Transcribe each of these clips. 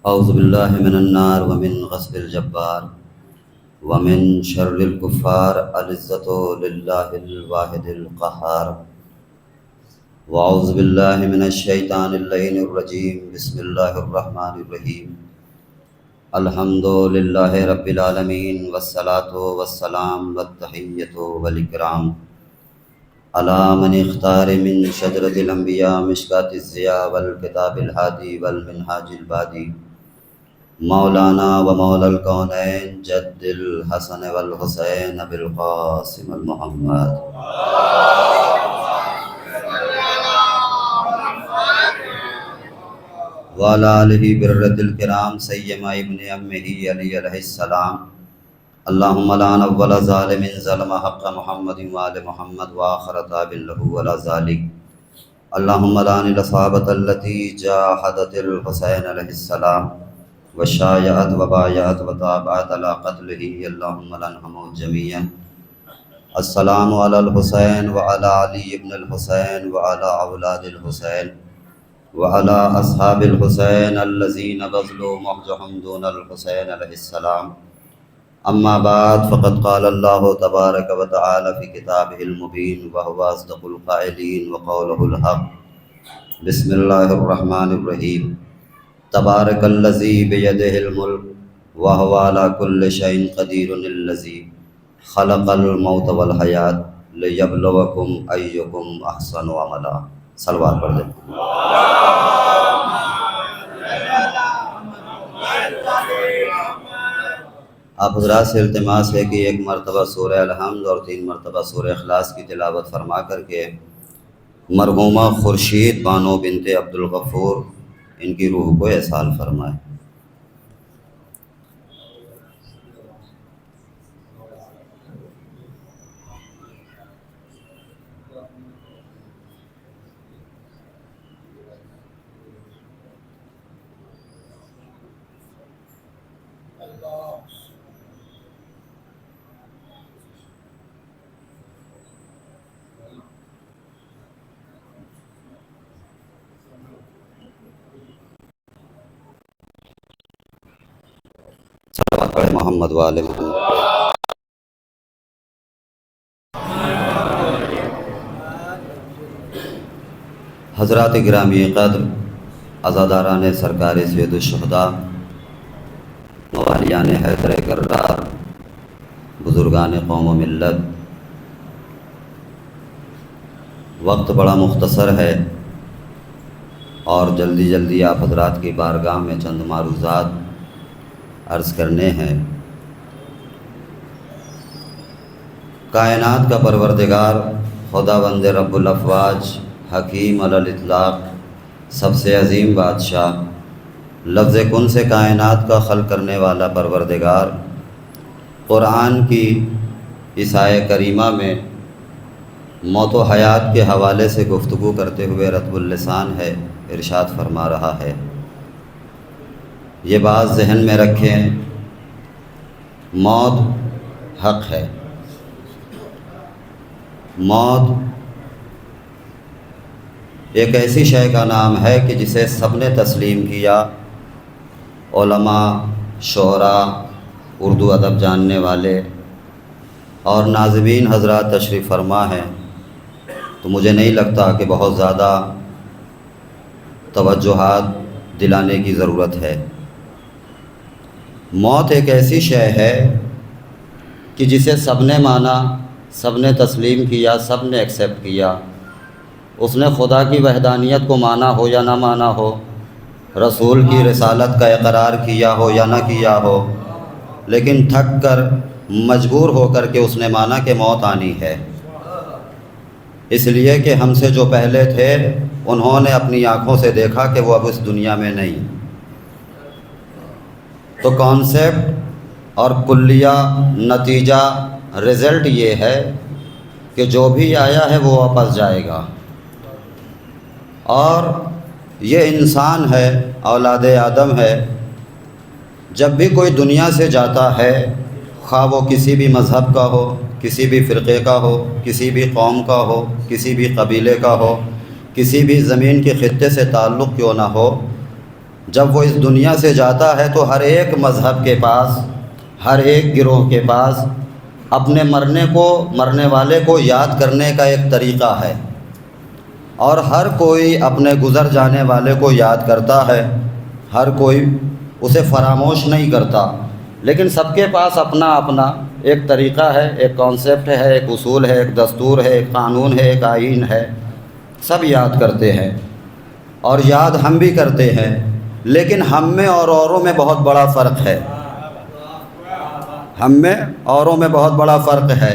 اعوذ باللہ من النار ومن غصب الجبار ومن شر الکفار العزت للہ الواحد القہار واعوذ باللہ من الشیطان اللعین الرجیم بسم اللہ الرحمن الرحیم الحمد للہ رب العالمین والصلاة والسلام والتحیۃ والاکرام علی من اختار من شجرۃ الانبیاء مشکاۃ الضیاء والکتاب الہادی والمنہاج البادی مولانا و مولا الکونین جد الحسن والحسین ابی القاسم المحمد وعلی آلہ بررۃ الکرام سیما ابن امہ علی علیہ السلام اللہم لعن اول ظالم ظلم حق محمد وآل محمد وآخر تاب لہ ولا ذالک اللہم لعن الصحابۃ التی جاہدت الحسین علیہ السلام وشایعت وبایعت وتابعت علی قتلہ اللہم لعنہم جمیعا السلام علی الحسین وعلی علی ابن الحسین وعلی اولاد الحسین وعلی اصحاب الحسین الذین بذلوا مہجہم دون الحسین علیہ السلام اما بعد فقد قال اللہ تبارک وتعالی فی کتابہ المبین وہو اصدق القائلین وقولہ الحق بسم اللہ الرحمن الرحیم تبارک الذی بیدہ الملک وہو علی کل شیء قدیر الذی خلق الموت والحیات لیبلوکم ایکم احسن عملا صلوات پڑھ دیں۔ آپ حضرات سے التماس ہے کہ ایک مرتبہ سورہ الحمد اور 3 مرتبہ سورہ اخلاص کی تلاوت فرما کر کے مرحومہ خورشید بانو بنت عبدالغفور ان کی روح کو احسال فرمائے۔ صلوات پڑھے محمد وآل محمد۔ حضرات گرامی قدر، عزاداران سرکار سید الشہداء، موالیان حیدر کرار، بزرگان قوم و ملت، وقت بڑا مختصر ہے اور جلدی جلدی آپ حضرات کی بارگاہ میں چند معروضات عرض کرنے ہیں۔ کائنات کا پروردگار خداوند رب الافواج حکیم علی الاطلاق سب سے عظیم بادشاہ، لفظ کن سے کائنات کا خلق کرنے والا پروردگار قرآن کی اس آیہ کریمہ میں موت و حیات کے حوالے سے گفتگو کرتے ہوئے رطب اللسان ہے، ارشاد فرما رہا ہے۔ یہ بات ذہن میں رکھیں، موت حق ہے۔ موت ایک ایسی شے کا نام ہے کہ جسے سب نے تسلیم کیا، علماء، شعراء، اردو ادب جاننے والے اور ناظمین حضرات تشریف فرما ہیں، تو مجھے نہیں لگتا کہ بہت زیادہ توجہات دلانے کی ضرورت ہے۔ موت ایک ایسی شے ہے کہ جسے سب نے مانا، سب نے تسلیم کیا، سب نے ایکسیپٹ کیا۔ اس نے خدا کی وحدانیت کو مانا ہو یا نہ مانا ہو، رسول کی رسالت کا اقرار کیا ہو یا نہ کیا ہو، لیکن تھک کر مجبور ہو کر کے اس نے مانا کہ موت آنی ہے، اس لیے کہ ہم سے جو پہلے تھے انہوں نے اپنی آنکھوں سے دیکھا کہ وہ اب اس دنیا میں نہیں۔ تو کانسیپٹ اور کلیہ نتیجہ رزلٹ یہ ہے کہ جو بھی آیا ہے وہ واپس جائے گا، اور یہ انسان ہے، اولاد آدم ہے، جب بھی کوئی دنیا سے جاتا ہے، خواہ وہ کسی بھی مذہب کا ہو، کسی بھی فرقے کا ہو، کسی بھی قوم کا ہو، کسی بھی قبیلے کا ہو، کسی بھی زمین کے خطے سے تعلق کیوں نہ ہو، جب وہ اس دنیا سے جاتا ہے تو ہر ایک مذہب کے پاس، ہر ایک گروہ کے پاس اپنے مرنے والے کو یاد کرنے کا ایک طریقہ ہے، اور ہر کوئی اپنے گزر جانے والے کو یاد کرتا ہے، ہر کوئی اسے فراموش نہیں کرتا، لیکن سب کے پاس اپنا اپنا ایک طریقہ ہے، ایک کانسیپٹ ہے، ایک اصول ہے، ایک دستور ہے، ایک قانون ہے، ایک آئین ہے۔ سب یاد کرتے ہیں اور یاد ہم بھی کرتے ہیں، لیکن ہم میں اور اوروں میں بہت بڑا فرق ہے، ہم میں اوروں میں بہت بڑا فرق ہے۔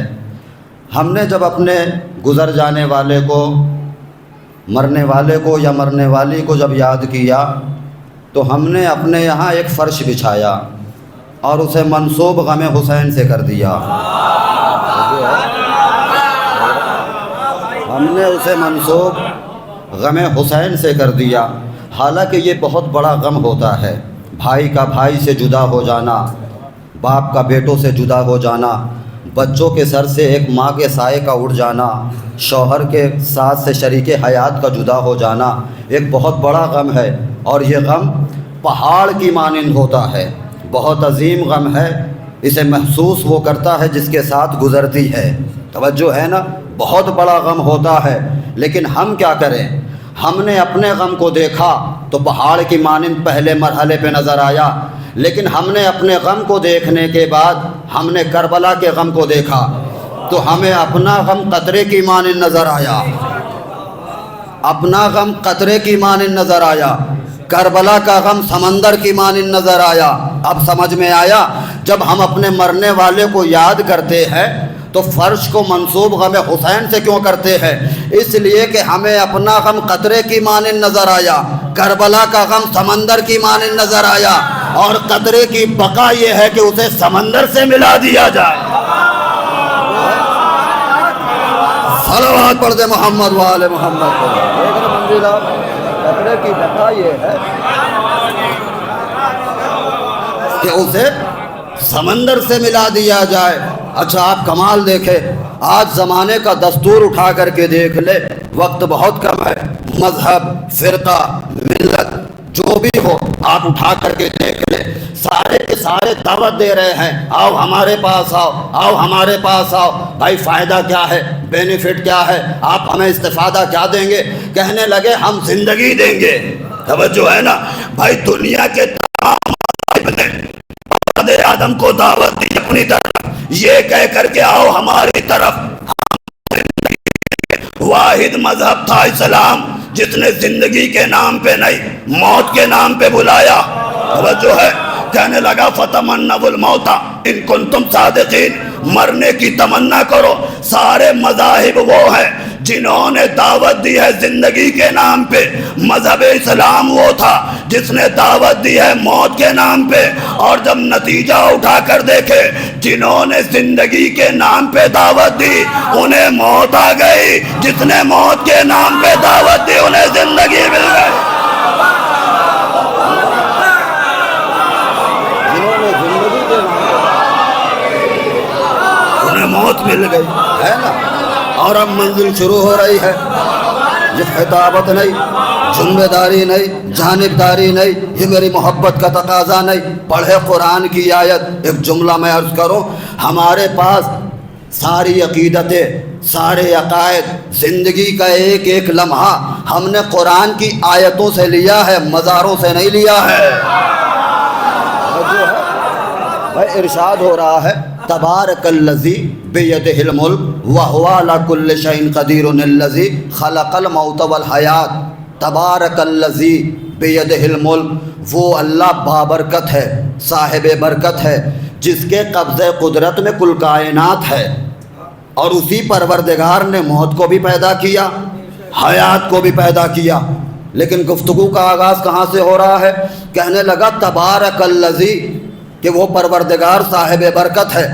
ہم نے جب اپنے گزر جانے والے کو، مرنے والے کو یا مرنے والی کو جب یاد کیا تو ہم نے اپنے یہاں ایک فرش بچھایا اور اسے منسوب غم حسین سے کر دیا۔ ہم نے اسے منسوب غم حسین سے کر دیا، حالانکہ یہ بہت بڑا غم ہوتا ہے، بھائی کا بھائی سے جدا ہو جانا، باپ کا بیٹوں سے جدا ہو جانا، بچوں کے سر سے ایک ماں کے سائے کا اڑ جانا، شوہر کے ساتھ سے شریک حیات کا جدا ہو جانا، ایک بہت بڑا غم ہے، اور یہ غم پہاڑ کی مانند ہوتا ہے، بہت عظیم غم ہے۔ اسے محسوس وہ کرتا ہے جس کے ساتھ گزرتی ہے، توجہ ہے نا، بہت بڑا غم ہوتا ہے۔ لیکن ہم کیا کریں؟ ہم نے اپنے غم کو دیکھا تو پہاڑ کی مانند پہلے مرحلے پہ نظر آیا، لیکن ہم نے اپنے غم کو دیکھنے کے بعد ہم نے کربلا کے غم کو دیکھا تو ہمیں اپنا غم قطرے کی مانند نظر آیا، اپنا غم قطرے کی مانند نظر آیا، کربلا کا غم سمندر کی مانند نظر آیا۔ اب سمجھ میں آیا، جب ہم اپنے مرنے والے کو یاد کرتے ہیں تو فرش کو منسوب غم حسین سے کیوں کرتے ہیں؟ اس لیے کہ ہمیں اپنا غم قطرے کی مانند نظر آیا، کربلا کا غم سمندر کی مانند نظر آیا، اور قطرے کی بقا یہ ہے کہ اسے سمندر سے ملا دیا جائے۔ صلوات پڑھ دے محمد وآل محمد۔ قطرے کی بقا یہ ہے کہ اسے سمندر سے ملا دیا جائے۔ اچھا آپ کمال دیکھیں، آج زمانے کا دستور اٹھا کر کے دیکھ لے، وقت بہت کم ہے، مذہب، فرقہ، ملت جو بھی ہو آپ اٹھا کر کے دیکھ لے، سارے کے سارے دعوت دے رہے ہیں، آؤ ہمارے پاس آؤ، آؤ ہمارے پاس آؤ۔ بھائی فائدہ کیا ہے؟ بینیفٹ کیا ہے؟ آپ ہمیں استفادہ کیا دیں گے؟ کہنے لگے ہم زندگی دیں گے۔ توجہ ہے نا بھائی، دنیا کے تمام مذاہب نے آدم کو دعوت دی اپنی طرف، یہ کہہ کر کے آؤ ہماری طرف۔ واحد مذہب تھا اسلام جس نے زندگی کے نام پہ نہیں، موت کے نام پہ بلایا۔ توجہ ہے، کہنے لگا فتمنوا الموت ان کنتم صادقین، مرنے کی تمنا کرو۔ سارے مذاہب وہ ہیں جنہوں نے دعوت دی ہے زندگی کے نام پہ، مذہب اسلام وہ تھا جس نے دعوت دی ہے موت کے نام پہ، اور جب نتیجہ اٹھا کر دیکھے جنہوں نے زندگی کے نام پہ دعوت دی انہیں موت آ گئی، جس نے موت کے نام پہ دعوت دی انہیں زندگی مل گئی۔ جنہوں نے زندگی کے نام پہ انہیں موت مل گئی، ہے نا؟ اور اب منزل شروع ہو رہی ہے، یہ خطابت نہیں، ذمہ داری نہیں، جانبداری نہیں، یہ میری محبت کا تقاضا نہیں۔ پڑھے قرآن کی آیت، ایک جملہ میں عرض کروں، ہمارے پاس ساری عقیدتیں، سارے عقائد، زندگی کا ایک ایک لمحہ ہم نے قرآن کی آیتوں سے لیا ہے، مزاروں سے نہیں لیا ہے۔ بھائی ارشاد ہو رہا ہے، تبارک الذی بیدہ الملک وہو علی کل شیء قدیر الذی خلق الموت والحیات۔ تبارک الذی بیدہ الملک، وہ اللہ بابرکت ہے، صاحب برکت ہے، جس کے قبضہ قدرت میں کل کائنات ہے، اور اسی پروردگار نے موت کو بھی پیدا کیا، حیات کو بھی پیدا کیا۔ لیکن گفتگو کا آغاز کہاں سے ہو رہا ہے؟ کہنے لگا تبارک الذی، کہ وہ پروردگار صاحب برکت ہے۔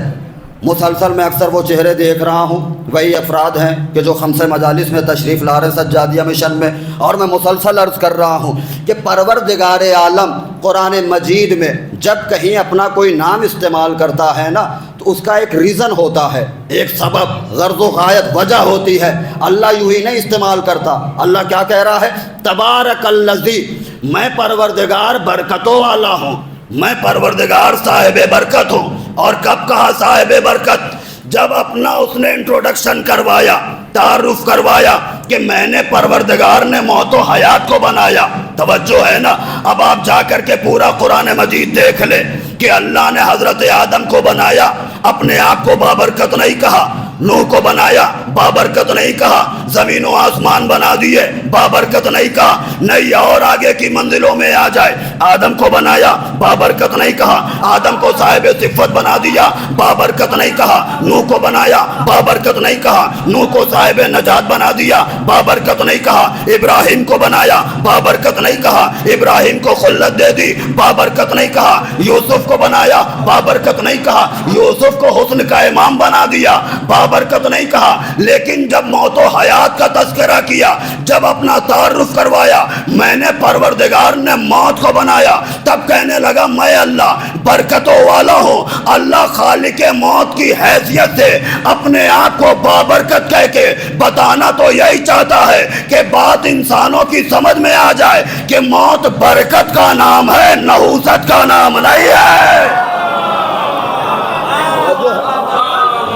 مسلسل میں اکثر وہ چہرے دیکھ رہا ہوں، وہی افراد ہیں کہ جو خمسہ مجالس میں تشریف لا رہے سجادیہ مشن میں، اور میں مسلسل عرض کر رہا ہوں کہ پروردگار عالم قرآن مجید میں جب کہیں اپنا کوئی نام استعمال کرتا ہے نا تو اس کا ایک ریزن ہوتا ہے، ایک سبب، غرض و غایت، وجہ ہوتی ہے۔ اللہ یوں ہی نہیں استعمال کرتا۔ اللہ کیا کہہ رہا ہے؟ تبارک الذی، میں پروردگار برکتوں والا ہوں، میں پروردگار صاحب برکت ہوں۔ اور کب کہا صاحب برکت؟ جب اپنا اس نے انٹروڈکشن کروایا، تعارف کروایا کہ میں نے پروردگار نے موت و حیات کو بنایا۔ توجہ ہے نا؟ اب آپ جا کر کے پورا قرآن مجید دیکھ لیں کہ اللہ نے حضرت آدم کو بنایا، اپنے آپ کو بابرکت نہیں کہا۔ نوح کو بنایا، بابرکت نہیں کہا۔ زمین و آسمان بنا دیے، بابرکت نہیں کہا۔ نہیں اور آگے کی منزلوں میں آ جائے، آدم کو بنایا، بابرکت نہیں کہا۔ آدم کو صاحب صفت بنا دیا، بابرکت نہیں کہا۔ نوح کو بنایا، بابرکت نہیں کہا۔ نوح کو صاحب نجات بنا دیا، بابرکت نہیں کہا۔ ابراہیم کو بنایا، بابرکت نہیں کہا۔ ابراہیم کو خلت دے دی، بابرکت نہیں کہا۔ یوسف کو بنایا، بابرکت نہیں کہا۔ یوسف کو حسن کا امام بنا دیا، بابرکت نہیں کہا۔ لیکن جب موت و حیات کا تذکرہ کیا، جب اپنا تعارف کروایا، میں نے پروردگار نے موت کو بنایا، تب کہنے لگا میں اللہ برکتوں والا ہوں۔ اللہ خالق موت کی حیثیت سے اپنے آپ کو بابرکت کہہ کے بتانا تو یہی چاہتا ہے کہ بات انسانوں کی سمجھ میں آ جائے کہ موت برکت کا نام ہے، نحوست کا نام نہیں ہے۔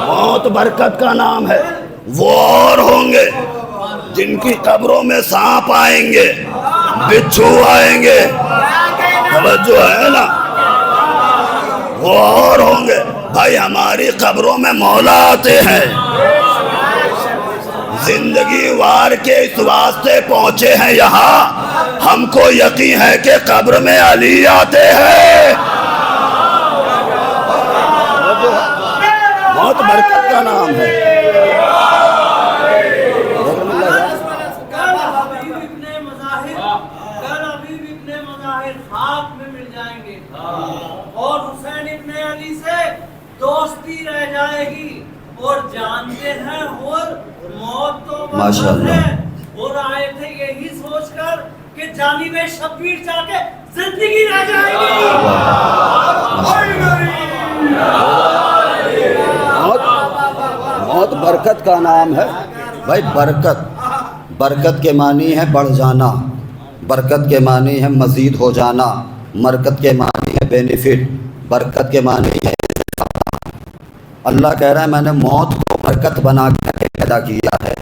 موت برکت کا نام ہے۔ وہ اور ہوں گے جن کی قبروں میں سانپ آئیں گے، بچھو آئیں گے، توجہ ہے نا؟ وہ اور ہوں گے۔ بھائی ہماری قبروں میں مولا آتے ہیں، زندگی وار کے اس واسطے پہنچے ہیں یہاں، ہم کو یقین ہے کہ قبر میں علی آتے ہیں۔ موت برکت کا نام ہے۔ خاک میں مل جائیں گے اور حسین ابن علی سے دوستی رہ جائے گی، اور جانتے ہیں اور موت تو مرحوم ہے، اور آئے تھے یہی سوچ کر کہ جانب شبیر جا کے زندگی رہ جائے گی۔ موت برکت کا نام ہے۔ بھائی برکت کے معنی ہے بڑھ جانا، برکت کے معنی ہے مزید ہو جانا، برکت کے معنی ہے بینیفٹ، برکت کے معنی ہے۔ اللہ کہہ رہا ہے میں نے موت کو برکت بنا کے پیدا کیا ہے۔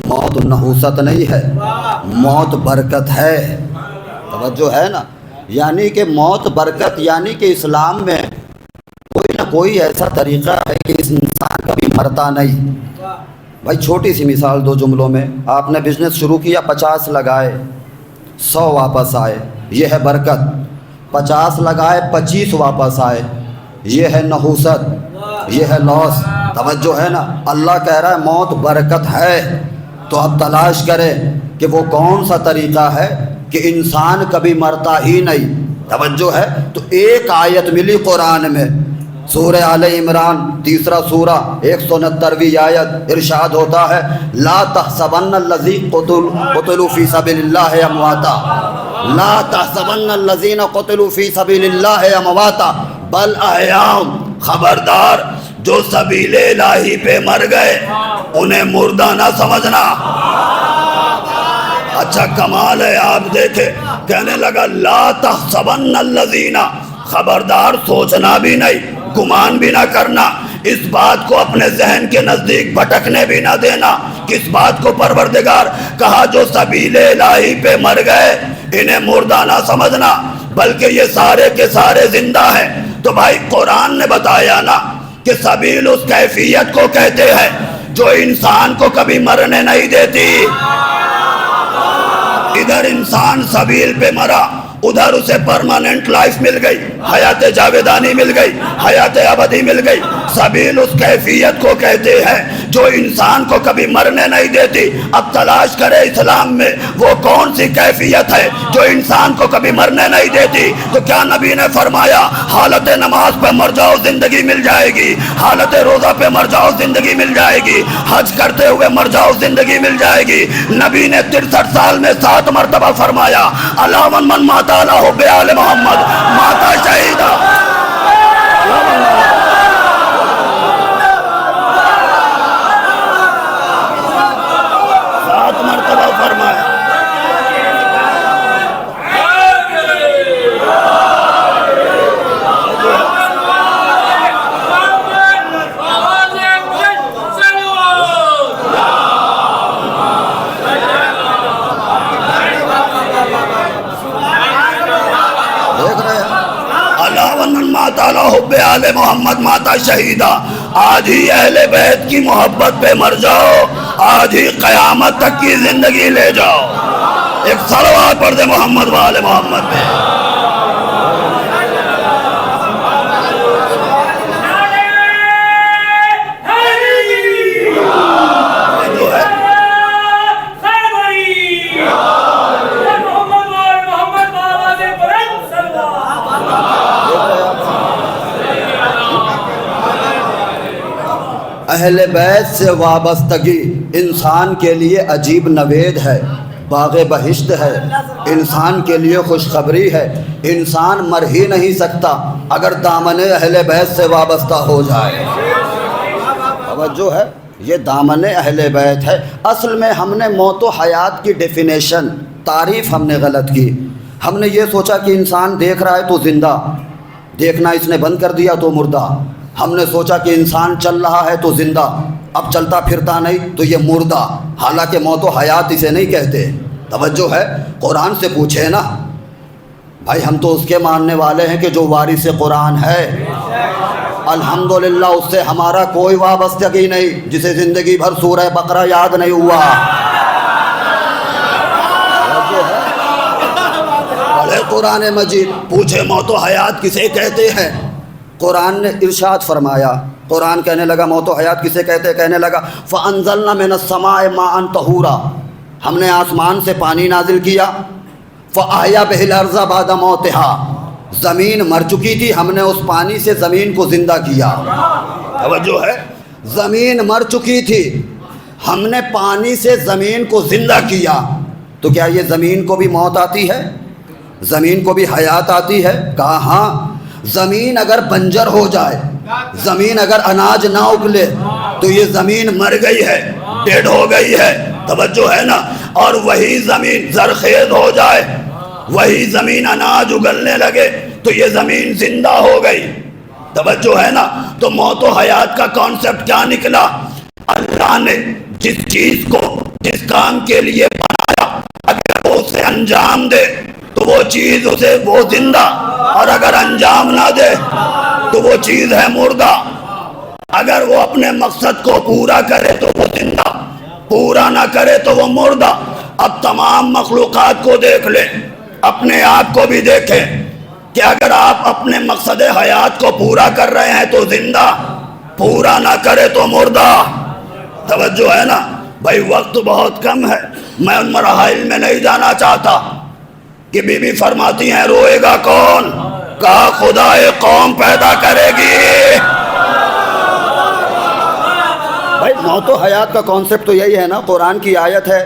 موت نحوست نہیں ہے، موت برکت ہے۔ توجہ ہے نا؟ یعنی کہ موت برکت، یعنی کہ اسلام میں کوئی نہ کوئی ایسا طریقہ ہے کہ اس انسان کبھی مرتا نہیں۔ بھائی چھوٹی سی مثال دو جملوں میں، آپ نے بزنس شروع کیا، 50 لگائے، 100 واپس آئے، یہ ہے برکت۔ 50 لگائے، 25 واپس آئے، یہ ہے نحوست، یہ ہے لاس۔ توجہ ہے نا؟ اللہ کہہ رہا ہے موت برکت ہے، تو اب تلاش کرے کہ وہ کون سا طریقہ ہے کہ انسان کبھی مرتا ہی نہیں۔ توجہ ہے؟ تو ایک آیت ملی قرآن میں، سورہ آل عمران 3 سورہ 169ویں آیت، ارشاد ہوتا ہے لا تحسبن الذین قتلوا فی سبیل اللہ امواتا، لا تحسبن الذین قتلوا فی سبیل اللہ امواتا بل احیاء، خبردار جو سبیل الہی پہ مر گئے انہیں مردہ نہ سمجھنا۔ اچھا کمال ہے، آپ دیکھیں کہنے لگا لا تحسبن الذین، خبردار سوچنا بھی نہیں، گمان بھی نہ کرنا، اس بات کو اپنے ذہن کے نزدیک بھٹکنے بھی نہ دینا۔ کس بات کو پروردگار کہا؟ جو سبیل الہی پہ مر گئے انہیں مردہ نہ سمجھنا، بلکہ یہ سارے کے سارے زندہ ہیں۔ تو بھائی قرآن نے بتایا نا کہ سبیل اس کیفیت کو کہتے ہیں جو انسان کو کبھی مرنے نہیں دیتی۔ ادھر انسان سبیل پہ مرا، ادھر اسے پرماننٹ لائف مل گئی، حیات جاویدانی مل گئی، حیات ابدی مل گئی۔ سبیل اس کیفیت کو کہتے ہیں جو انسان کو کبھی مرنے نہیں دیتی۔ اب تلاش کرے اسلام میں وہ کون سی کیفیت ہے جو انسان کو کبھی مرنے نہیں دیتی۔ تو کیا نبی نے فرمایا حالت نماز پہ مر جاؤ زندگی مل جائے گی، حالت روزہ پہ مر جاؤ زندگی مل جائے گی، حج کرتے ہوئے مر جاؤ زندگی مل جائے گی؟ نبی نے 63 سال میں 7 مرتبہ فرمایا الا من مات علی حب آل محمد ماتا شہیدہ۔ 7 مرتبہ فرمایا۔ دیکھ رہے ہیں اللہ ونن مات علی حب آل محمد ماتا شہیدہ. آج ہی اہل بیت کی محبت پہ مر جاؤ, آج ہی قیامت تک کی زندگی لے جاؤ. ایک صلوات پڑھ دے محمد و آل محمد پہ. اہل بیت سے وابستگی انسان کے لیے عجیب نوید ہے, باغ بہشت ہے, انسان کے لیے خوشخبری ہے. انسان مر ہی نہیں سکتا اگر دامن اہل بیت سے وابستہ ہو جائے. توجہ ہے, یہ دامن اہل بیت ہے. اصل میں ہم نے موت و حیات کی ڈیفینیشن, تعریف ہم نے غلط کی. ہم نے یہ سوچا کہ انسان دیکھ رہا ہے تو زندہ, دیکھنا اس نے بند کر دیا تو مردہ. ہم نے سوچا کہ انسان چل رہا ہے تو زندہ, اب چلتا پھرتا نہیں تو یہ مردہ. حالانکہ موت و حیات اسے نہیں کہتے. توجہ ہے, قرآن سے پوچھے نا بھائی, ہم تو اس کے ماننے والے ہیں کہ جو وارث قرآن ہے. الحمدللہ اس سے ہمارا کوئی وابستگی نہیں جسے زندگی بھر سورہ بقرہ یاد نہیں ہوا. پڑھے قرآن مجید, پوچھے موت و حیات کسے کہتے ہیں. قرآن نے ارشاد فرمایا, قرآن کہنے لگا موت و حیات کسے کہتے ہیں, کہنے لگا فَأَنزَلْنَا مِنَ السَّمَاءِ مَاءً طَهُورًا, ہم نے آسمان سے پانی نازل کیا. فَأَحْيَا بِهِ الْأَرْضَ بَعْدَ مَوْتِهَا, زمین مر چکی تھی, ہم نے اس پانی سے زمین کو زندہ کیا. توجہ ہے, زمین مر چکی تھی, ہم نے پانی سے زمین کو زندہ کیا. تو کیا یہ زمین کو بھی موت آتی ہے, زمین کو بھی حیات آتی ہے؟ کہا ہاں. زمین اگر بنجر ہو جائے, زمین اگر اناج نہ اگلے تو یہ زمین مر گئی ہے, ڈیڈ ہو گئی ہے. توجہ ہے نا. اور وہی زمین زرخیز ہو جائے, وہی زمین اناج اگلنے لگے تو یہ زمین زندہ ہو گئی. توجہ ہے نا. تو موت و حیات کا کانسیپٹ کیا نکلا؟ اللہ نے جس چیز کو جس کام کے لیے بنایا اگر وہ اسے انجام دے تو وہ چیز اسے وہ زندہ, اور اگر انجام نہ دے تو وہ چیز ہے مردہ. اگر وہ اپنے مقصد کو پورا کرے تو وہ زندہ, پورا نہ کرے تو وہ مردہ. اب تمام مخلوقات کو دیکھ لیں, اپنے آپ کو بھی دیکھیں کہ اگر آپ اپنے مقصد حیات کو پورا کر رہے ہیں تو زندہ, پورا نہ کرے تو مردہ. توجہ ہے نا بھائی. وقت بہت کم ہے, میں ان مراحل میں نہیں جانا چاہتا کہ بی بی فرماتی ہیں روئے گا کون؟ کہا خدا قوم پیدا کرے گی. بھائی موت و حیات کا کانسیپٹ تو یہی ہے نا, قرآن کی آیت ہے,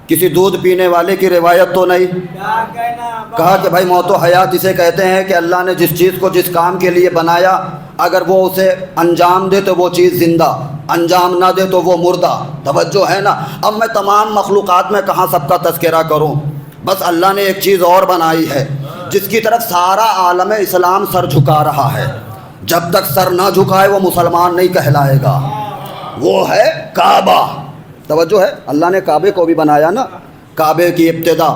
کسی دودھ پینے والے کی روایت تو نہیں. کہا کہ بھائی موت و حیات اسے کہتے ہیں کہ اللہ نے جس چیز کو جس کام کے لیے بنایا اگر وہ اسے انجام دے تو وہ چیز زندہ, انجام نہ دے تو وہ مردہ. توجہ ہے نا. اب میں تمام مخلوقات میں کہاں سب کا تذکرہ کروں, بس اللہ نے ایک چیز اور بنائی ہے جس کی طرف سارا عالم اسلام سر جھکا رہا ہے. جب تک سر نہ جھکائے وہ مسلمان نہیں کہلائے گا. وہ ہے کعبہ. توجہ ہے, اللہ نے کعبے کو بھی بنایا نا. کعبے کی ابتدا,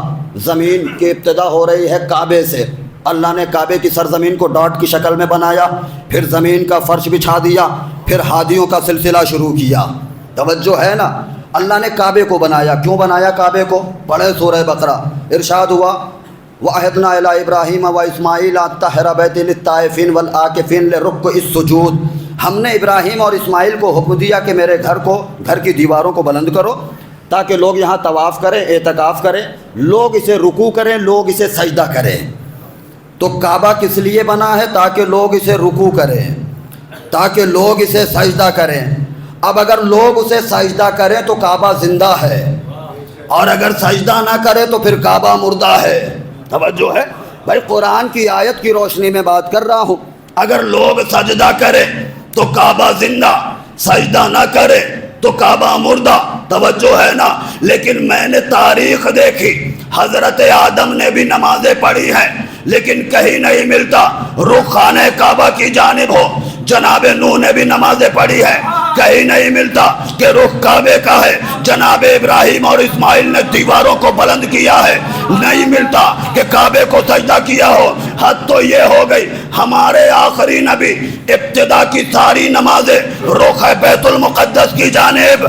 زمین کی ابتدا ہو رہی ہے کعبے سے. اللہ نے کعبے کی سرزمین کو ڈاٹ کی شکل میں بنایا, پھر زمین کا فرش بچھا دیا, پھر ہادیوں کا سلسلہ شروع کیا. توجہ ہے نا. اللہ نے کعبے کو بنایا. کیوں بنایا کعبے کو؟ پڑھے سورہ بقرہ. ارشاد ہوا وَأَعْهِدْنَا إِلَىٰ إِبْرَاهِيمَ وَإِسْمَاعِيلَ أَن طَهِّرَ بَيْتِي لِلطَّائِفِينَ وَالْعَاكِفِينَ لِلرُّكَّعِ السُّجُودِ. ہم نے ابراہیم اور اسماعیل کو حکم دیا کہ میرے گھر کی دیواروں کو بلند کرو تاکہ لوگ یہاں طواف کریں, اعتکاف کریں, لوگ اسے رکوع کریں, لوگ اسے سجدہ کریں. تو کعبہ کس لیے بنا ہے؟ تاکہ لوگ اسے رکوع کریں, تاکہ لوگ اسے سجدہ کریں. اب اگر لوگ اسے سجدہ کریں تو کعبہ زندہ ہے, اور اگر سجدہ نہ کرے تو پھر کعبہ مردہ ہے. توجہ ہے بھائی. قرآن کی آیت کی روشنی میں بات کر رہا ہوں. اگر لوگ سجدہ کریں تو کعبہ زندہ, سجدہ نہ کرے تو کعبہ مردہ. توجہ ہے نا. لیکن میں نے تاریخ دیکھی, حضرت آدم نے بھی نمازیں پڑھی ہیں لیکن کہیں نہیں ملتا رخ خانہ کعبہ کی جانب ہو. جناب نوح نے بھی نمازیں پڑھی ہیں کہیں نہیں ملتا کہ رخ کعبے کا ہے، جناب ابراہیم اور اسماعیل نے دیواروں کو بلند کیا ہے، نہیں ملتا کہ کعبے کو سجدہ کیا ہو۔ حد تو یہ ہو گئی ہمارے آخری نبی ابتدا کی ساری نمازیں رخ بیت المقدس کی جانب،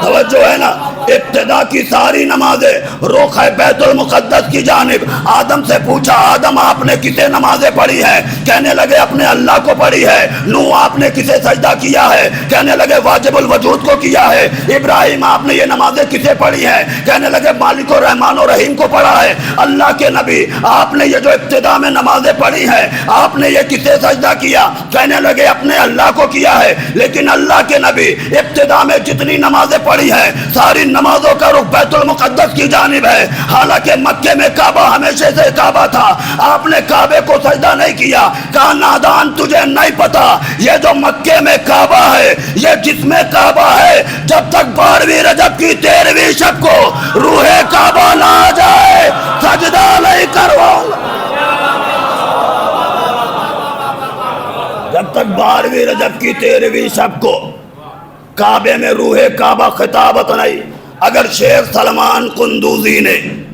توجہ ہے نا، ابتدا کی ساری نمازیں رخ بیت المقدس کی جانب۔ آدم سے پوچھا آدم آپ نے کسے نمازیں پڑھی ہیں؟ کہنے لگے اپنے اللہ کو پڑھی ہے۔ نوح آپ نے کسے سجدہ کیا ہے؟ کہنے لگے واجب الوجود کو کیا ہے۔ ابراہیم آپ نے یہ نمازیں کسے پڑھی ہیں؟ کہنے لگے مالک الرحمن الرحیم کو پڑھا ہے۔ اللہ کے نبی آپ نے یہ جو ابتدا میں نمازیں پڑھی ہیں آپ نے یہ کسے سجدہ کیا؟ کہنے لگے اپنے اللہ کو کیا ہے۔ لیکن اللہ کے نبی ابتدا میں جتنی نمازیں پڑھی ہیں ساری نمازوں کا رخ بیت المقدس کی جانب ہے، حالانکہ مکے میں کعبہ ہمیشہ سے کعبہ تھا۔ آپ نے کعبے کو سجدہ نہیں کیا، کہا نادان تجھے نہیں پتا یہ جو مکے میں کعبہ ہے یہ جس میں کعبہ ہے، جب تک 12ویں رجب کی 13ویں شب کو روح کعبہ نہ آ جائے سجدہ نہیں کرواؤں گا۔ جب تک 12ویں رجب کی 13ویں شب کو کعبے میں روح کعبہ خطابت نہیں۔ اگر شیخ سلمان قندوزی نے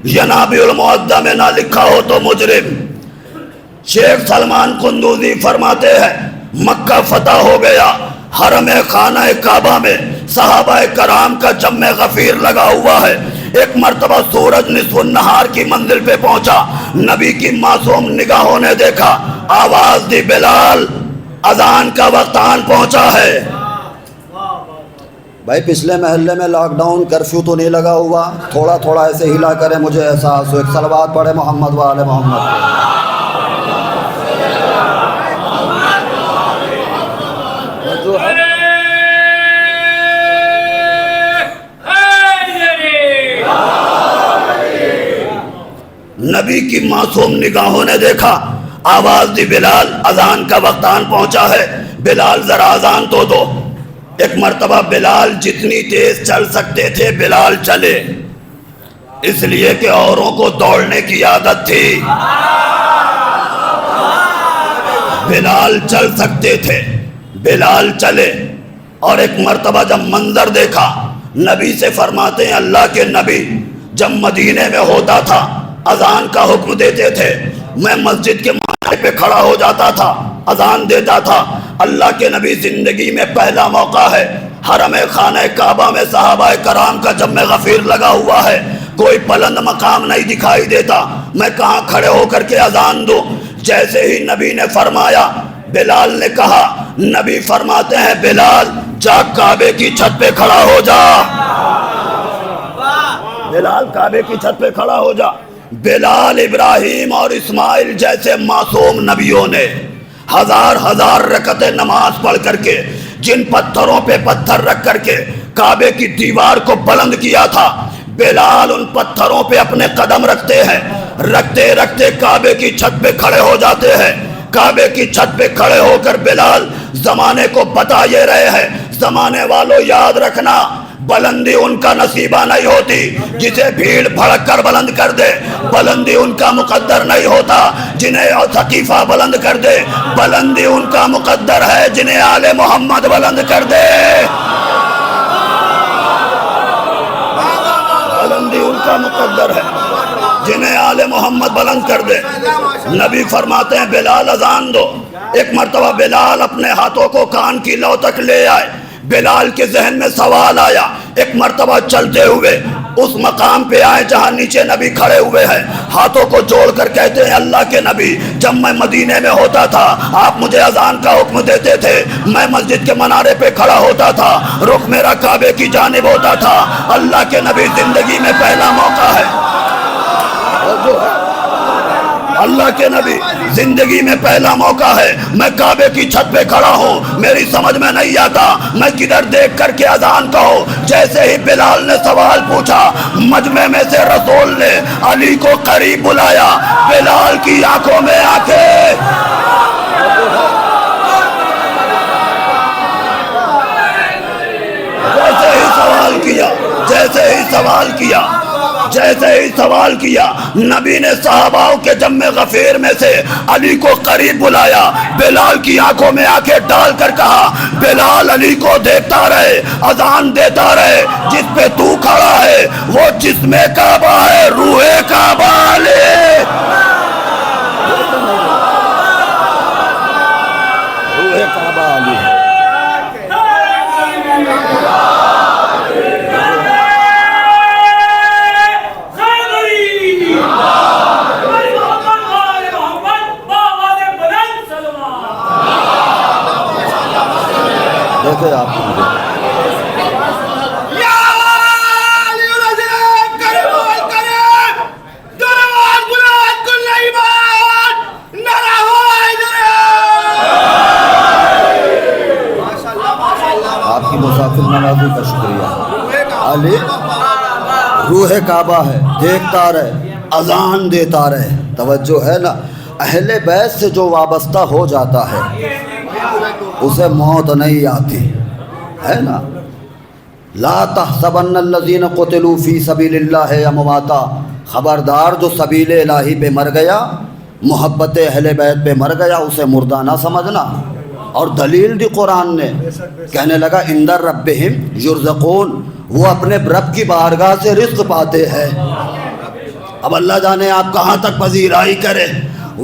ینابع المعدہ میں نہ لکھا ہو تو مجرم۔ شیخ سلمان قندوزی فرماتے ہیں مکہ فتح ہو گیا، حرم خانہ کعبہ میں صحابہ کرام کا جمع غفیر لگا ہوا ہے۔ ایک مرتبہ سورج نصف النہار کی منزل پہ پہنچا، نبی کی معصوم نگاہوں نے دیکھا، آواز دی بلال اذان کا وقت آن پہنچا ہے۔ بھائی پچھلے محلے میں لاک ڈاؤن کرفیو تو نہیں لگا ہوا؟ تھوڑا تھوڑا ایسے ہلا کرے مجھے احساس ہو۔ ایک صلوات پڑھے محمد و آل محمد۔ نبی کی معصوم نگاہوں نے دیکھا، آواز دی بلال اذان کا وقت آن پہنچا ہے، بلال ذرا اذان تو دو۔ ایک مرتبہ بلال جتنی تیز چل سکتے تھے بلال چلے، اس لیے کہ اوروں کو دوڑنے کی عادت تھی۔ بلال چل سکتے تھے، بلال چلے۔ اور ایک مرتبہ جب منظر دیکھا، نبی سے فرماتے ہیں اللہ کے نبی جب مدینے میں ہوتا تھا اذان کا حکم دیتے تھے، میں مسجد کے مانچے پہ کھڑا ہو جاتا تھا، اذان دیتا تھا۔ اللہ کے نبی زندگی میں پہلا موقع ہے، حرم خانہ کعبہ میں صحابہ کرام کا جمع غفیر لگا ہوا ہے، کوئی بلند مقام نہیں دکھائی دیتا، میں کہاں کھڑے ہو کر کے اذان دوں؟ جیسے ہی نبی نے فرمایا، بلال نے کہا، نبی فرماتے ہیں بلال جا کعبے کی چھت پہ کھڑا ہو جا، بلال کعبے کی چھت پہ کھڑا ہو جا۔ بلال ابراہیم اور اسماعیل جیسے معصوم نبیوں نے ہزار ہزار رکعتیں نماز پڑھ کر کے جن پتھروں پہ پتھر رکھ کر کے کعبے کی دیوار کو بلند کیا تھا، بلال ان پتھروں پہ اپنے قدم رکھتے ہیں، رکھتے رکھتے کعبے کی چھت پہ کھڑے ہو جاتے ہیں۔ کعبے کی چھت پہ کھڑے ہو کر بلال زمانے کو بتا یہ رہے ہیں، زمانے والوں یاد رکھنا بلندی ان کا نصیبہ نہیں ہوتی جسے بھیڑ بھڑک کر بلند کر دے، بلندی ان کا مقدر نہیں ہوتا جنہیں ثقیفہ بلند کر دے، بلندی ان کا مقدر ہے جنہیں آل محمد بلند کر دے، بلندی ان کا مقدر ہے جنہیں آل محمد بلند کر دے۔ نبی فرماتے ہیں بلال اذان دو۔ ایک مرتبہ بلال اپنے ہاتھوں کو کان کی لو تک لے آئے، بلال کے ذہن میں سوال آیا، ایک مرتبہ چلتے ہوئے اس مقام پہ آئے جہاں نیچے نبی کھڑے ہوئے ہیں، ہاتھوں کو جوڑ کر کہتے ہیں اللہ کے نبی جب میں مدینے میں ہوتا تھا آپ مجھے اذان کا حکم دیتے تھے، میں مسجد کے منارے پہ کھڑا ہوتا تھا، رخ میرا کعبے کی جانب ہوتا تھا۔ اللہ کے نبی زندگی میں پہلا موقع ہے، اللہ کے نبی زندگی میں پہلا موقع ہے، میں کعبے کی چھت پہ کھڑا ہوں، میری سمجھ میں نہیں آتا میں کدھر دیکھ کر کے اذان کہوں۔ جیسے ہی بلال نے سوال پوچھا، مجمع میں سے رسول نے علی کو قریب بلایا، بلال کی آنکھوں میں آنکھیں، جیسے ہی سوال کیا ایسے ہی سوال کیا، نبی نے صحاباؤں کے جمع غفیر میں سے علی کو قریب بلایا، بلال کی آنکھوں میں آنکھیں ڈال کر کہا بلال علی کو دیکھتا رہے، اذان دیتا رہے، جس پہ تو کھڑا ہے وہ جسم کعبہ ہے، روح کعبہ علی۔ روح کعبہ علی ہے۔ دیکھیں آپ آپ کی مسافر نوازی کا شکریہ۔ علی روح کعبہ ہے، دیکھتا رہے، اذان دیتا رہے۔ توجہ ہے نا، اہل بیت سے جو وابستہ ہو جاتا ہے اسے موت نہیں آتی، ہے نا۔ لا تحسبن الذین قتلوا فی سبیل اللہ امواتا، خبردار جو سبیل الہی پہ مر گیا، محبت اہل بیت پہ مر گیا، اسے مردہ نہ سمجھنا۔ اور دلیل دی قرآن نے، کہنے لگا عند ربہم یرزقون، وہ اپنے رب کی بارگاہ سے رزق پاتے ہیں۔ اب اللہ جانے آپ کہاں تک پذیرائی کرے،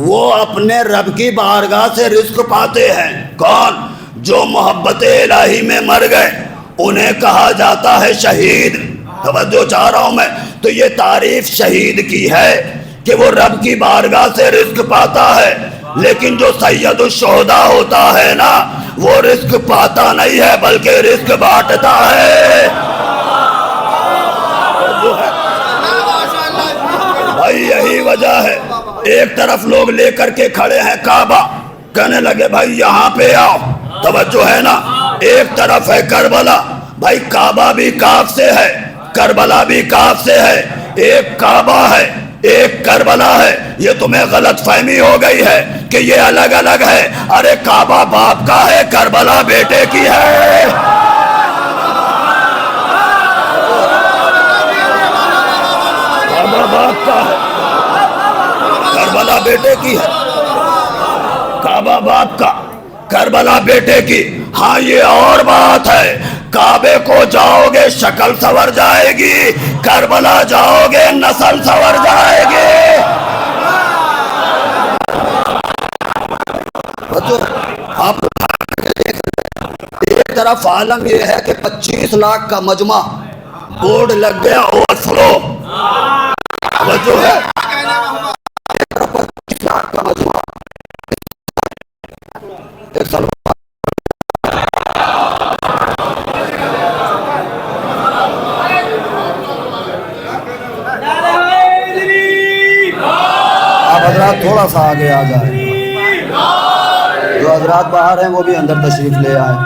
وہ اپنے رب کی بارگاہ سے رزق پاتے ہیں۔ کون؟ جو محبت الہی میں مر گئے، انہیں کہا جاتا ہے شہید۔ توجہ چاہ رہا ہوں میں، تو یہ تعریف شہید کی ہے کہ وہ رب کی بارگاہ سے رزق پاتا ہے، لیکن جو سید الشہداء ہوتا ہے نا، وہ رزق پاتا نہیں ہے بلکہ رزق بانٹتا ہے۔ بھائی یہی وجہ ہے، ایک طرف لوگ لے کر کے کھڑے ہیں کعبہ، کہنے لگے بھائی یہاں پہ آؤ، توجہ ہے نا۔ ایک طرف ہے کربلا، بھائی کعبہ بھی کاف سے ہے، کربلا بھی کاف سے ہے، ایک کعبہ ہے ایک کربلا ہے۔ یہ تمہیں غلط فہمی ہو گئی ہے کہ یہ الگ الگ ہے۔ ارے کعبہ باپ کا ہے، کربلا بیٹے کی ہے۔ کعبہ باپ کا ہے، کربلا بیٹے کی ہے۔ کعبہ باپ کا، کربلا بیٹے کی۔ ہاں یہ اور بات ہے، کعبے کو جاؤ گے شکل سنور جائے گی، کربلا جاؤ گے نسل سنور جائے گی۔ آپ ایک طرف عالم یہ ہے کہ 25 لاکھ کا مجمع، بورڈ لگ گیا اوور فلو، جو ہے 25 لاکھ کا مجمع۔ آپ حضرات تھوڑا سا آگے آ جائیں، جو حضرات باہر ہیں وہ بھی اندر تشریف لے آئیں۔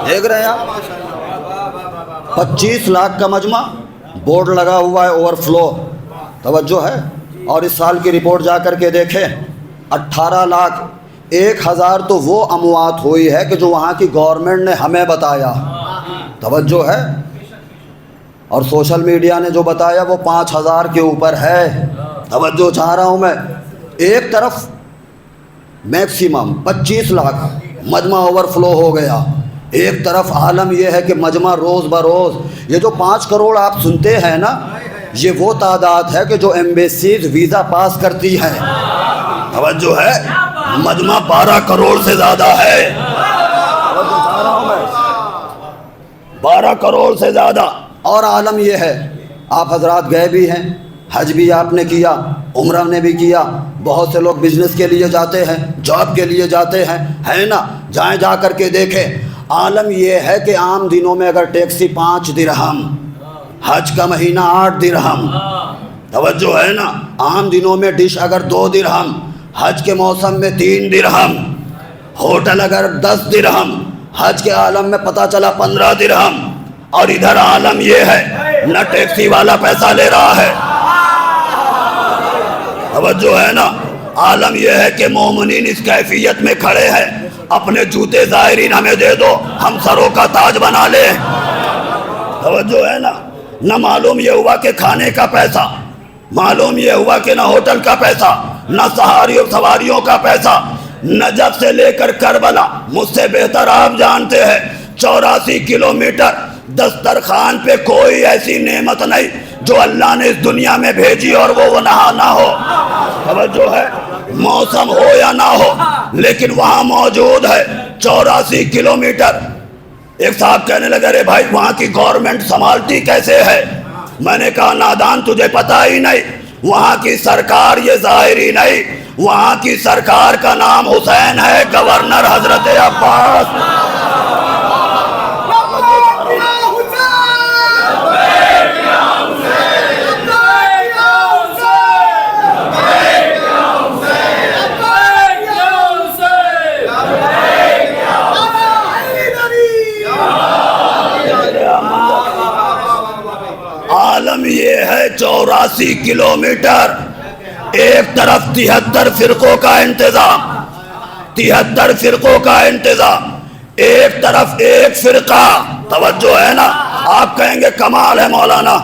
دیکھ رہے ہیں آپ، 25 لاکھ کا مجمع، بورڈ لگا ہوا ہے اوور فلو، توجہ ہے۔ اور اس سال کی رپورٹ جا کر کے دیکھیں، 18,01,000 تو وہ اموات ہوئی ہے کہ جو وہاں کی گورنمنٹ نے ہمیں بتایا، توجہ ہے۔ اور سوشل میڈیا نے جو بتایا وہ 5,000 کے اوپر ہے، توجہ چاہ رہا ہوں میں۔ ایک طرف میکسیمم 25 لاکھ مجمع اوور فلو ہو گیا، ایک طرف عالم یہ ہے کہ مجمع روز بروز، یہ جو 5 کروڑ آپ سنتے ہیں نا، یہ وہ تعداد ہے کہ جو ایمبیسیز ویزا پاس کرتی ہیں، توجہ ہے۔ مجمع 12 کروڑ سے زیادہ ہے، 12 کروڑ سے زیادہ۔ اور عالم یہ ہے، آپ حضرات گئے بھی ہیں، حج بھی آپ نے کیا، عمرہ نے بھی کیا، بہت سے لوگ بزنس کے لیے جاتے ہیں، جاب کے لیے جاتے ہیں، ہے نا، جائیں جا کر کے دیکھیں۔ عالم یہ ہے کہ عام دنوں میں اگر ٹیکسی 5 درہم، حج کا مہینہ 8 درہم، توجہ ہے نا، عام دنوں میں ڈش اگر 2 درہم، حج کے موسم میں 3 درہم، ہوٹل اگر 10 درہم، حج کے عالم میں پتہ چلا 15 درہم۔ اور ادھر عالم یہ ہے، نہ ٹیکسی والا پیسہ لے رہا ہے، توجہ ہے نا۔ عالم یہ ہے کہ مومنین اس کیفیت میں کھڑے ہیں، اپنے جوتے زائرین ہمیں دے دو، ہم سروں کا تاج بنا لیں۔ توجہ ہے نا؟ نہ معلوم یہ ہوا کہ کھانے کا پیسہ، معلوم یہ ہوا کہ نہ ہوٹل کا پیسہ، نہ سواریوں کا پیسہ، نجف سے لے کر کربلا، مجھ سے بہتر آپ جانتے ہیں 84 کلومیٹر دسترخوان پہ کوئی ایسی نعمت نہیں جو اللہ نے اس دنیا میں بھیجی اور وہ نہ ہو۔ توجہ ہے؟ موسم ہو یا نہ ہو لیکن وہاں موجود ہے 84 کلومیٹر۔ ایک صاحب کہنے لگا رے بھائی وہاں کی گورنمنٹ سنبھالتی کیسے ہے؟ میں نے کہا نادان تجھے پتہ ہی نہیں، وہاں کی سرکار یہ ظاہری نہیں، وہاں کی سرکار کا نام حسین ہے، گورنر حضرت عباس۔ عالم یہ ہے 84 کلومیٹر، ایک طرف 73 فرقوں کا انتظام، 73 فرقوں کا انتظام، ایک طرف ایک فرقہ۔ توجہ ہے نا؟ آپ کہیں گے کمال ہے مولانا،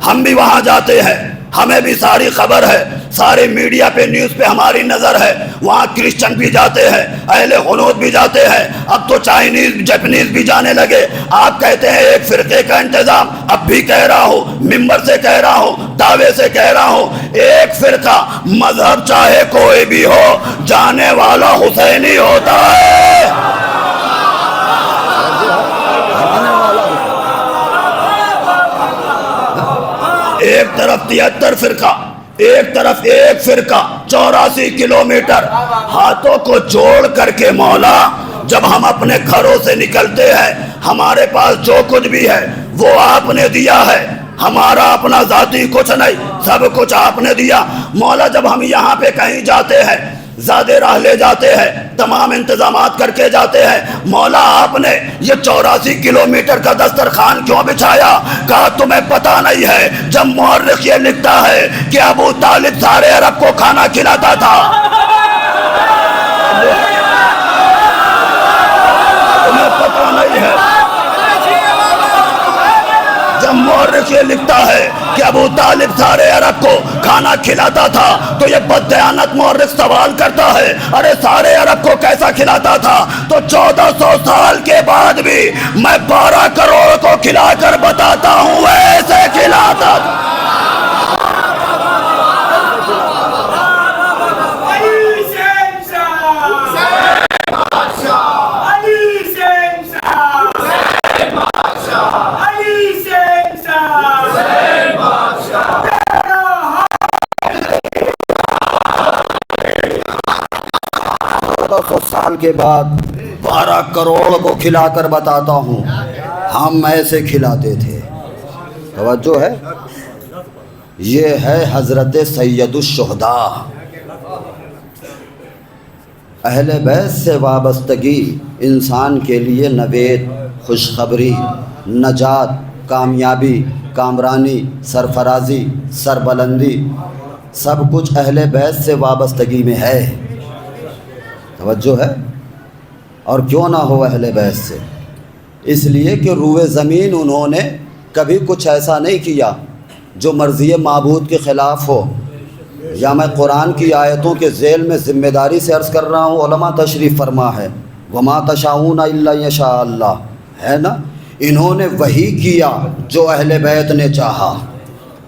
ہم بھی وہاں جاتے ہیں، ہمیں بھی ساری خبر ہے، سارے میڈیا پہ نیوز پہ ہماری نظر ہے، وہاں کرسچن بھی جاتے ہیں، اہل حنوت بھی جاتے ہیں، اب تو چائنیز جاپنیز بھی جانے لگے۔ آپ کہتے ہیں ایک فرقے کا انتظام، اب بھی کہہ رہا ہوں، ممبر سے کہہ رہا ہوں، دعوے سے کہہ رہا ہوں، ایک فرقہ، مذہب چاہے کوئی بھی ہو، جانے والا حسینی ہوتا ہے۔ ایک طرف 73 فرقہ، ایک طرف ایک فرقہ، 84 کلومیٹر، ہاتھوں کو جوڑ کر کے مولا جب ہم اپنے گھروں سے نکلتے ہیں ہمارے پاس جو کچھ بھی ہے وہ آپ نے دیا ہے، ہمارا اپنا ذاتی کچھ نہیں، سب کچھ آپ نے دیا۔ مولا جب ہم یہاں پہ کہیں جاتے ہیں، زیادہ راہ لے جاتے ہیں، تمام انتظامات کر کے جاتے ہیں، مولا آپ نے یہ 84 کلومیٹر کا دسترخوان کیوں بچھایا؟ کہا تمہیں پتہ نہیں ہے، جب مورخ یہ لکھتا ہے کہ ابو طالب سارے عرب کو کھانا کھلاتا تھا، تمہیں پتہ نہیں ہے، جب مورخ یہ لکھتا ہے کہ ابو طالب سارے عرب کو کھانا کھلاتا تھا تو یہ بددیانت مورخ سوال کرتا ہے ارے سارے عرب کو کیسا کھلاتا تھا؟ تو 1400 سال کے بعد بھی میں 12 کروڑ کو کھلا کر بتاتا ہوں ایسے کھلاتا تھا۔ سال کے بعد 12 کروڑ کو کھلا کر بتاتا ہوں ہم ایسے کھلاتے تھے۔ توجہ ہے؟ یہ ہے حضرت سید الشہداء۔ اہل بیت سے وابستگی انسان کے لیے نوید، خوشخبری، نجات، کامیابی، کامرانی، سرفرازی، سربلندی، سب کچھ اہل بیت سے وابستگی میں ہے۔ توجہ ہے؟ اور کیوں نہ ہو اہل بیت سے؟ اس لیے کہ روئے زمین انہوں نے کبھی کچھ ایسا نہیں کیا جو مرضی معبود کے خلاف ہو۔ یا میں قرآن کی آیتوں کے ذیل میں ذمہ داری سے عرض کر رہا ہوں، علماء تشریف فرما ہے وما تشاؤون الا یشاء اللہ، ہے نا؟ انہوں نے وہی کیا جو اہل بیت نے چاہا،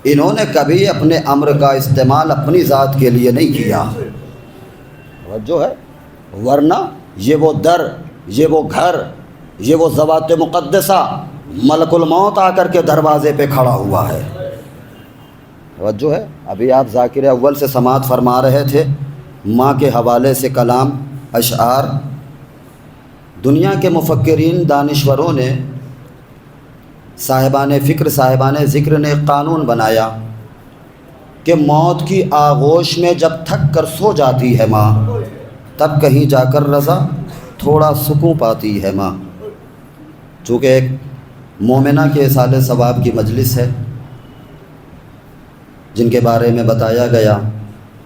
انہوں نے کبھی اپنے امر کا استعمال اپنی ذات کے لیے نہیں کیا۔ توجہ ہے؟ ورنہ یہ وہ در، یہ وہ گھر، یہ وہ ذوات مقدسہ، ملک الموت آ کر کے دروازے پہ کھڑا ہوا ہے۔ توجہ ہے؟ ابھی آپ ذاکر اول سے سماعت فرما رہے تھے، ماں کے حوالے سے کلام، اشعار۔ دنیا کے مفکرین، دانشوروں نے، صاحبان فکر، صاحبان ذکر نے ایک قانون بنایا کہ موت کی آغوش میں جب تھک کر سو جاتی ہے ماں، تب کہیں جا کر رضا تھوڑا سکون پاتی ہے ماں۔ چونکہ ایک مومنہ کے اصال ثواب کی مجلس ہے جن کے بارے میں بتایا گیا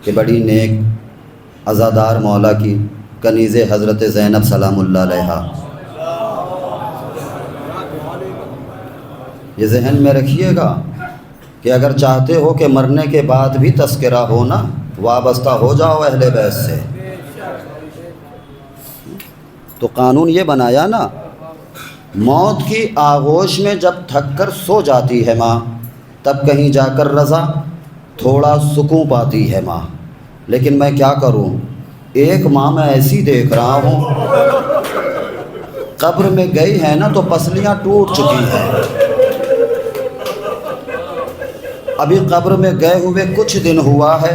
کہ بڑی نیک عزادار مولا کی، کنیز حضرت زینب سلام اللہ علیہا۔ یہ ذہن میں رکھیے گا کہ اگر چاہتے ہو کہ مرنے کے بعد بھی تذکرہ ہو نا، وابستہ ہو جاؤ اہل بیت سے۔ تو قانون یہ بنایا نا، موت کی آغوش میں جب تھک کر سو جاتی ہے ماں، تب کہیں جا کر رضا تھوڑا سکون پاتی ہے ماں۔ لیکن میں کیا کروں، ایک ماں میں ایسی دیکھ رہا ہوں، قبر میں گئی ہے نا تو پسلیاں ٹوٹ چکی ہیں۔ ابھی قبر میں گئے ہوئے کچھ دن ہوا ہے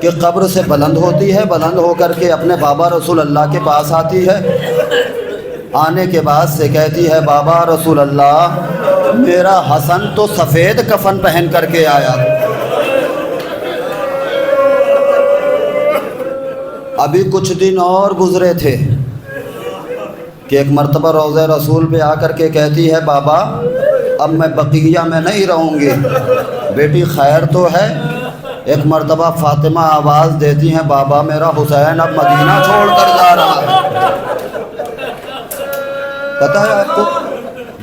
کہ قبر سے بلند ہوتی ہے، بلند ہو کر کے اپنے بابا رسول اللہ کے پاس آتی ہے، آنے کے بعد سے کہتی ہے بابا رسول اللہ میرا حسن تو سفید کفن پہن کر کے آیا۔ ابھی کچھ دن اور گزرے تھے کہ ایک مرتبہ روضہ رسول پہ آ کر کے کہتی ہے بابا اب میں بقیہ میں نہیں رہوں گی۔ بیٹی خیر تو ہے۔ ایک مرتبہ فاطمہ آواز دیتی ہیں بابا میرا حسین اب مدینہ چھوڑ کر جا رہا ہے۔ پتہ ہے آپ کو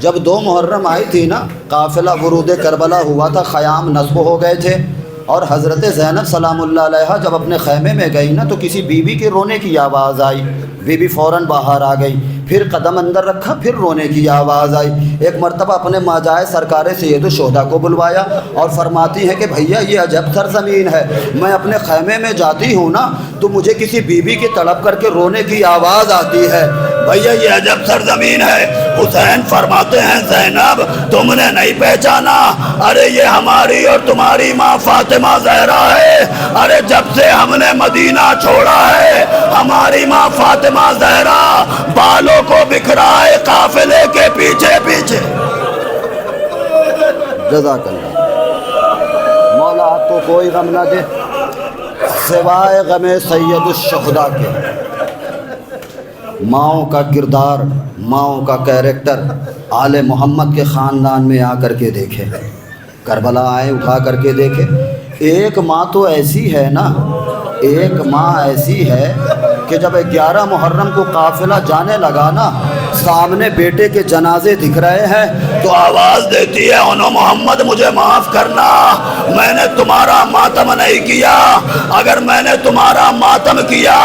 جب 2 محرم آئی تھی نا، قافلہ ورود کربلا ہوا تھا، خیام نصب ہو گئے تھے، اور حضرت زینب سلام اللہ علیہا جب اپنے خیمے میں گئی نا تو کسی بی بی کے رونے کی آواز آئی، بی بی فوراً باہر آ گئی، پھر قدم اندر رکھا، پھر رونے کی آواز آئی۔ ایک مرتبہ اپنے ماجائے سرکار سید الشہداء کو بلوایا اور فرماتی ہے کہ بھیا یہ عجب سرزمین ہے، میں اپنے خیمے میں جاتی ہوں نا تو مجھے کسی بی بی کی تڑپ کر کے رونے کی آواز آتی ہے۔ بھیا یہ عجب سرزمین ہے۔ حسین فرماتے ہیں زینب تم نے نہیں پہچانا، ارے یہ ہماری اور تمہاری ماں فاطمہ زہرا ہے۔ ارے جب سے ہم نے مدینہ چھوڑا ہے ہماری ماں فاطمہ زہرا بالوں کو بکھرائے قافلے کے پیچھے پیچھے۔ جزاک اللہ۔ مولا آپ کو کوئی غم نہ دے سوائے غم سید الشہداء کے۔ ماؤں کا کردار، ماؤں کا کیریکٹر آل محمد کے خاندان میں آ کر کے دیکھے، کربلا آئے اٹھا کر کے دیکھے۔ ایک ماں تو ایسی ہے نا، ایک ماں ایسی ہے کہ جب 11 محرم کو قافلہ جانے لگا نا، سامنے بیٹے کے جنازے دکھ رہے ہیں تو آواز دیتی ہے انو محمد مجھے معاف کرنا، میں نے تمہارا ماتم نہیں کیا، اگر میں نے تمہارا ماتم کیا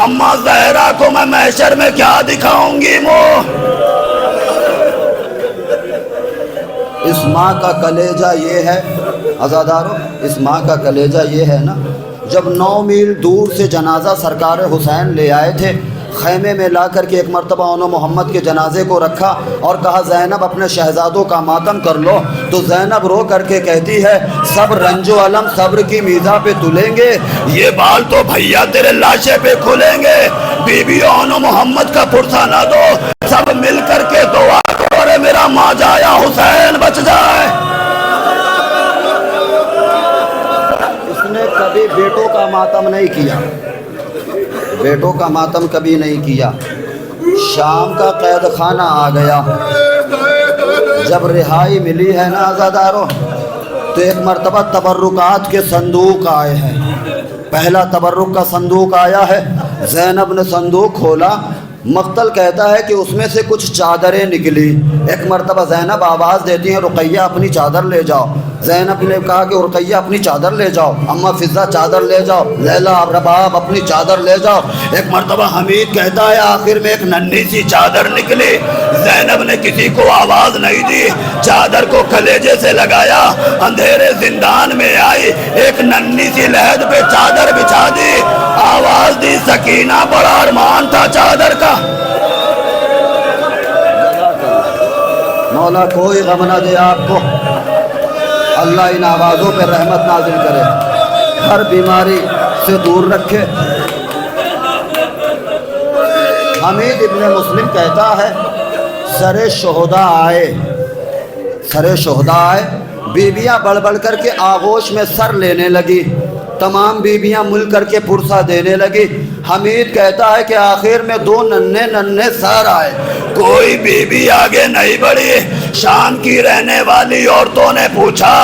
اماں زہرا کو میں محشر میں کیا دکھاؤں گی۔ اس ماں کا کلیجہ یہ ہے عزادارو، اس ماں کا کلیجہ یہ ہے نا، جب 9 میل دور سے جنازہ سرکار حسین لے آئے تھے، خیمے میں لا کر کے ایک مرتبہ انہوں محمد کے جنازے کو رکھا اور کہا زینب اپنے شہزادوں کا ماتم کر لو، تو زینب رو کر کے کہتی ہے سب رنج و علم صبر کی میزا پہ تلیں گے، یہ بال تو بھیا تیرے لاشے پہ کھلیں گے۔ بیویوں انو محمد کا پرسہ نہ دو، سب مل کر کے دعا کرو رے میرا ماں جایا حسین بچ جائے۔ اس نے کبھی بیٹوں کا ماتم نہیں کیا، بیٹوں کا ماتم کبھی نہیں کیا۔ شام کا قید خانہ آ گیا، جب رہائی ملی ہے نا عزادارو، تو ایک مرتبہ تبرکات کے صندوق آئے ہیں۔ پہلا تبرک کا صندوق آیا ہے، زینب نے صندوق کھولا، مقتل کہتا ہے کہ اس میں سے کچھ چادریں نکلی۔ ایک مرتبہ زینب آواز دیتی ہیں رقیہ اپنی چادر لے جاؤ، زینب نے کہا کہ رقیہ اپنی چادر لے جاؤ، اماں فضہ چادر لے جاؤ، لیلا رباب اپنی چادر لے جاؤ۔ ایک مرتبہ حمید کہتا ہے آخر میں ایک ننھی سی چادر نکلی، زینب نے کسی کو آواز نہیں دی، چادر کو کلیجے سے لگایا، اندھیرے زندان میں آئی، ایک ننھی سی لحد پہ چادر بچھا دی، آواز دی سکینہ بڑا ارمان تھا چادر کا۔ مولا کوئی غم نہ دے آپ کو، اللہ ان آوازوں پہ رحمت نازل کرے، ہر بیماری سے دور رکھے۔ حمید ابن مسلم کہتا ہے سر شہداء آئے، سر شہداء آئے، بیویاں بڑھ بڑھ کر کے آغوش میں سر لینے لگی، تمام بیویاں مل کر کے پرسہ دینے لگی۔ حمید کہتا ہے کہ آخر میں 2 ننھے ننھے سر آئے، کوئی بیوی آگے نہیں بڑھی. شام کی رہنے والی عورتوں نے پوچھا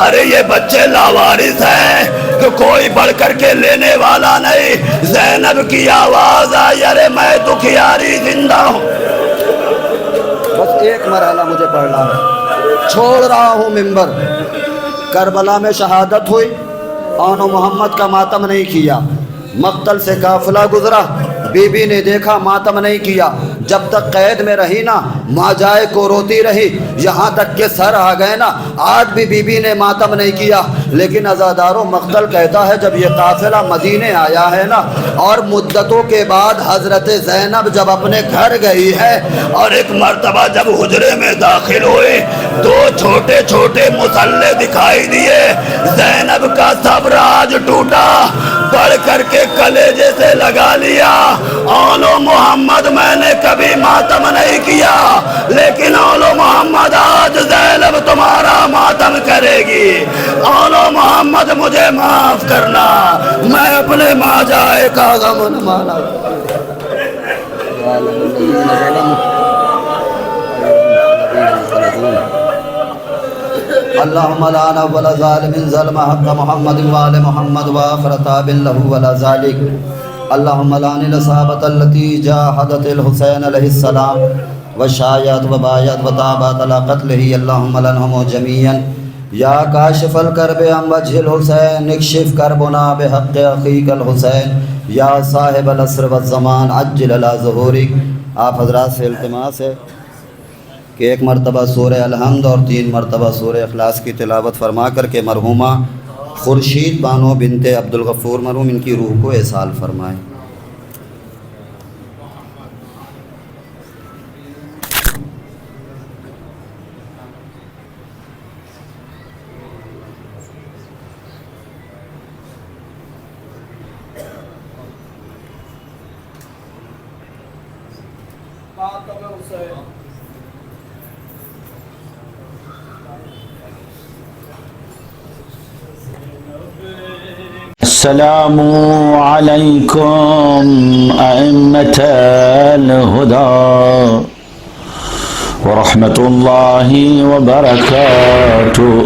ارے یہ بچے لاوارث ہیں کہ کوئی بڑھ کر کے لینے والا نہیں. زینب کی آواز آئی ارے میں دکھیاری زندہ ہوں. بس ایک مرحلہ مجھے پڑھنا ہے. چھوڑ رہا ہوں منبر. کربلا میں شہادت ہوئی، آن و محمد کا ماتم نہیں کیا. مقتل سے قافلہ گزرا، بی بی نے دیکھا ماتم نہیں کیا. جب تک قید میں رہی نا ماں جائے کو روتی رہی، یہاں تک کہ سر آ گئے نا آج بھی بی بی نے ماتم نہیں کیا. لیکن عزاداروں مقتل کہتا ہے جب یہ قافلہ مدینے آیا ہے نا اور مدتوں کے بعد حضرت زینب جب اپنے گھر گئی ہے اور ایک مرتبہ جب حجرے میں داخل ہوئی، دو چھوٹے چھوٹے مسلے دکھائی دیے. زینب کا صبر آج ٹوٹا، بڑھ کر کے کلیجے سے لگا لیا. اولو محمد میں نے کبھی ماتم نہیں کیا، لیکن اولو محمد آج زینب تمہارا ماتم کرے گی. اولو محمد مجھے معاف کرنا، میں اپنے ماں جائے کا غم نہ مانا. اللهم لا نول ظالم ظلم حق محمد وآل محمد وآخر تاب له ولا ذلك. اللهم لعن الإصابة التي جاهدت الحسين عليه السلام وشايعت وبايعت وتابت على قتله. اللهم لعنهم جميعا. يا كاشف الكرب عن وجه الحسين اكشف كربنا بحق أخيك الحسين. يا صاحب العصر والزمان عجل على ظهورك. آپ حضرات سے التماس ہے کہ ایک مرتبہ سورہ الحمد اور 3 مرتبہ سورہ اخلاص کی تلاوت فرما کر کے مرحومہ خورشید بانو بنت عبدالغفور مرحوم ان کی روح کو احسال فرمائیں. السلام عليكم أئمة الهدى ورحمة الله وبركاته.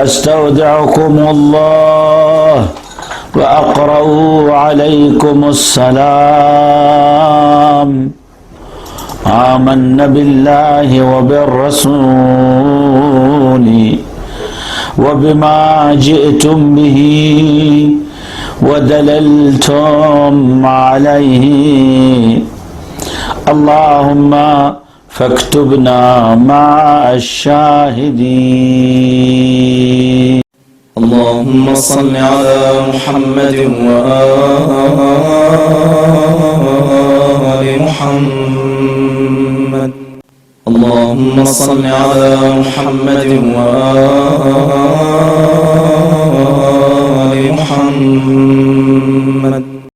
أستودعكم الله وأقرأ عليكم السلام. آمنا بالله وبالرسول وبما جئتم به ودللتم عليه. اللهم فاكتبنا مع الشاهدين. اللهم صل على محمد وآل محمد. اللهم صل على محمد وآل محمد.